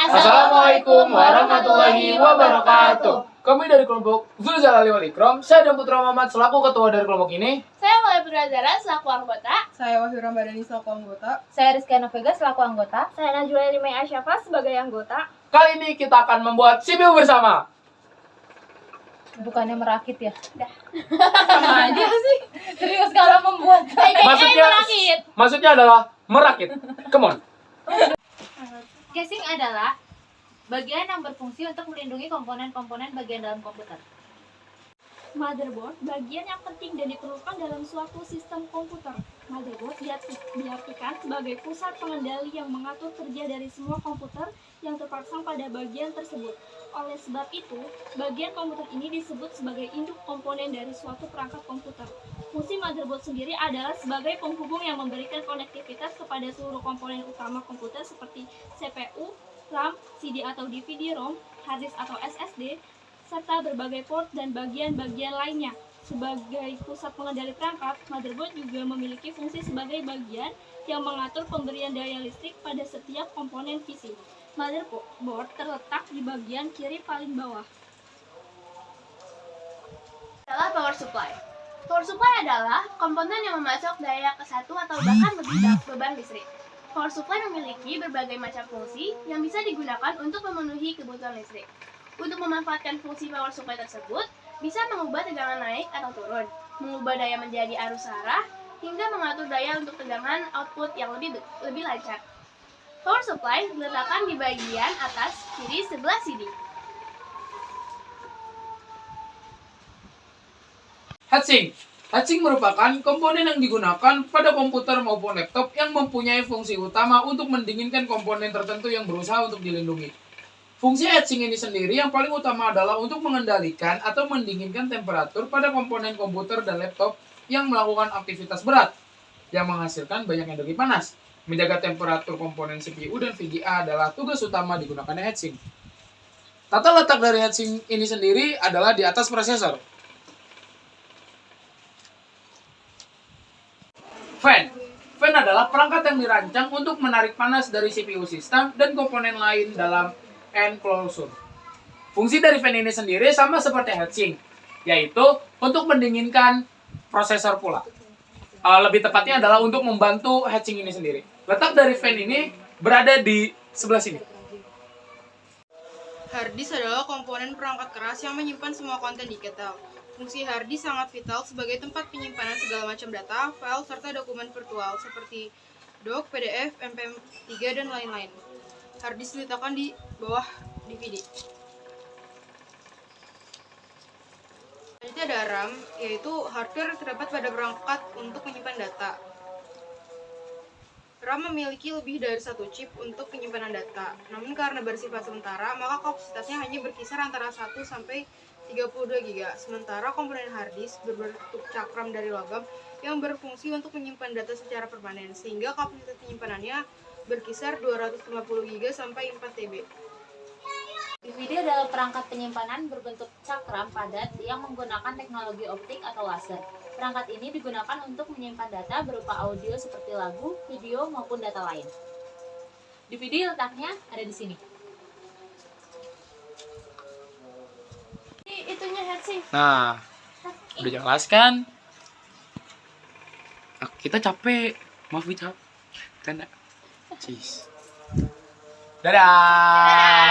Assalamualaikum warahmatullahi wabarakatuh. Kami dari kelompok Zulzalali Wal Ikram. Saya dan Putra Muhammad selaku ketua dari kelompok ini. Saya Maya Purwazara selaku anggota. Saya Wahyu Ramadhani selaku anggota. Saya Rizkyana Vega selaku anggota. Saya Najwa Limai Asyafa sebagai anggota. Kali ini kita akan membuat CPU bersama. Bukannya merakit ya? Dah. Sama aja sih. Serius kalau membuat. Maksudnya adalah merakit. Come on. Casing adalah bagian yang berfungsi untuk melindungi komponen-komponen bagian dalam komputer. Motherboard, bagian yang penting dan diperlukan dalam suatu sistem komputer. Motherboard diartikan sebagai pusat pengendali yang mengatur kerja dari semua komputer yang terpasang pada bagian tersebut. Oleh sebab itu, bagian komputer ini disebut sebagai induk komponen dari suatu perangkat komputer. Fungsi motherboard sendiri adalah sebagai penghubung yang memberikan konektivitas kepada seluruh komponen utama komputer seperti CPU, RAM, CD atau DVD-ROM, hard disk atau SSD, serta berbagai port dan bagian-bagian lainnya. Sebagai pusat pengendali perangkat, motherboard juga memiliki fungsi sebagai bagian yang mengatur pemberian daya listrik pada setiap komponen PC. Motherboard terletak di bagian kiri paling bawah. Adalah power supply. Power supply adalah komponen yang memasok daya ke satu atau bahkan lebih beban listrik. Power supply memiliki berbagai macam fungsi yang bisa digunakan untuk memenuhi kebutuhan listrik. Untuk memanfaatkan fungsi power supply tersebut, bisa mengubah tegangan naik atau turun, mengubah daya menjadi arus arah, hingga mengatur daya untuk tegangan output yang lebih lancar. Power supply diletakkan di bagian atas kiri sebelah CD. Heatsink. Heatsink merupakan komponen yang digunakan pada komputer maupun laptop yang mempunyai fungsi utama untuk mendinginkan komponen tertentu yang berusaha untuk dilindungi. Fungsi heatsink ini sendiri yang paling utama adalah untuk mengendalikan atau mendinginkan temperatur pada komponen komputer dan laptop yang melakukan aktivitas berat yang menghasilkan banyak energi panas. Menjaga temperatur komponen CPU dan VGA adalah tugas utama digunakan heatsink. Tata letak dari heatsink ini sendiri adalah di atas prosesor. Fan. Fan adalah perangkat yang dirancang untuk menarik panas dari CPU sistem dan komponen lain dalam enclosure. Fungsi dari fan ini sendiri sama seperti heatsink, yaitu untuk mendinginkan prosesor pula. Lebih tepatnya adalah untuk membantu heatsink ini sendiri. Letak dari fan ini berada di sebelah sini. Hard disk adalah komponen perangkat keras yang menyimpan semua konten digital. Fungsi hard disk sangat vital sebagai tempat penyimpanan segala macam data, file, serta dokumen virtual seperti doc, PDF, MP3, dan lain-lain. Hard disk diletakkan di bawah DVD. Selanjutnya ada RAM, yaitu hardware terdapat pada perangkat untuk menyimpan data. RAM memiliki lebih dari satu chip untuk penyimpanan data. Namun karena bersifat sementara, maka kapasitasnya hanya berkisar antara 1 sampai 32 GB. Sementara komponen hard disk berbentuk cakram dari logam yang berfungsi untuk menyimpan data secara permanen, sehingga kapasitas penyimpanannya berkisar 250 GB sampai 4 TB. DVD adalah perangkat penyimpanan berbentuk cakram padat yang menggunakan teknologi optik atau laser. Perangkat ini digunakan untuk menyimpan data berupa audio seperti lagu, video, maupun data lain. DVD letaknya ada di sini. Itunya heatsink. Nah, udah jelaskan. Kita capek. Maaf, Wicap. Tanda. Cheese. Dadah.